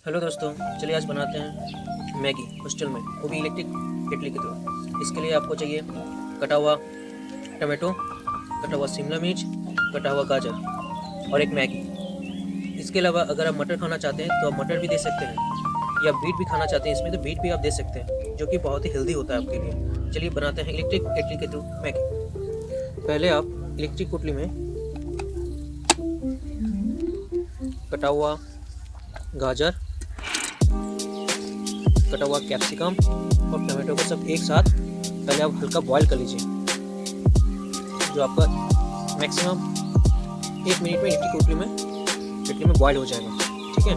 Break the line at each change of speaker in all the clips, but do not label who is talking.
Hello दोस्तों, चलिए आज बनाते हैं मैगी हॉस्टल में, वो भी इलेक्ट्रिक केटली के थ्रू। इसके लिए आपको चाहिए कटा हुआ टमाटो, कटा हुआ शिमला मिर्च, कटा हुआ गाजर और एक मैगी। इसके अलावा अगर आप मटर खाना चाहते हैं तो आप मटर भी दे सकते हैं, या बीट भी खाना चाहते हैं इसमें तो बीट भी आप दे सकते हैं, जो कि बहुत ही हेल्दी होता है आपके लिए। चलिए बनाते हैं इलेक्ट्रिक केटली के थ्रू मैगी। पहले आप इलेक्ट्रिक केटली में कटा हुआ गाजर, कटा हुआ कैप्सिकम और टमाटो को सब एक साथ पहले आप हल्का बॉईल कर लीजिए, जो आपका मैक्सिमम 1 मिनट में केटली में बॉईल हो जाएगा। ठीक है,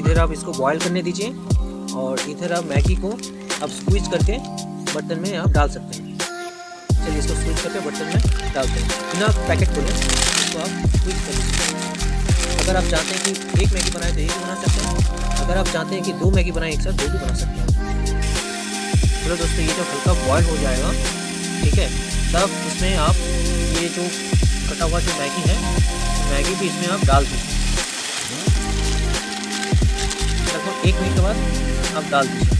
इधर आप इसको बॉईल करने दीजिए और इधर आप मैगी को आप स्क्वीज करके बर्तन में आप डाल सकते हैं। चलिए इसको स्क्वीज करके बर्तन में डालते हैं, बिना पैकेट खोले इसको आप स्क्वीज कर लीजिए। अगर आप चाहते हैं कि एक मैगी बनाए तो एक भी बना सकते हैं, अगर आप चाहते हैं कि 2 मैगी बनाए एक साथ, 2 भी बना सकते हैं। चलो दोस्तों, ये जब हल्का बॉयल हो जाएगा, ठीक है, तब इसमें आप ये जो कटा हुआ जो मैगी है, मैगी भी इसमें आप डाल दीजिए। लगभग 1 मिनट के बाद आप डाल दीजिए।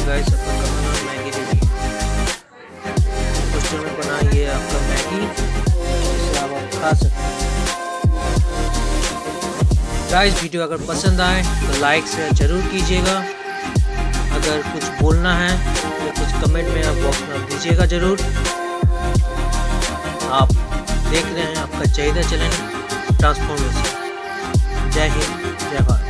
गाइस, आपका खाना मैगी रेडी है। हॉस्टल में बना ये आपका मैगी, जिसे आप खा सकते हैं। गाइस, वीडियो अगर पसंद आए तो लाइक शेयर जरूर कीजिएगा। अगर कुछ बोलना है तो कुछ कमेंट में आप बॉक्स में दीजिएगा जरूर। आप देख रहे हैं आपका चाहिए चैनल ट्रांसफॉर्मेशन। जय हिंद, जय भारत।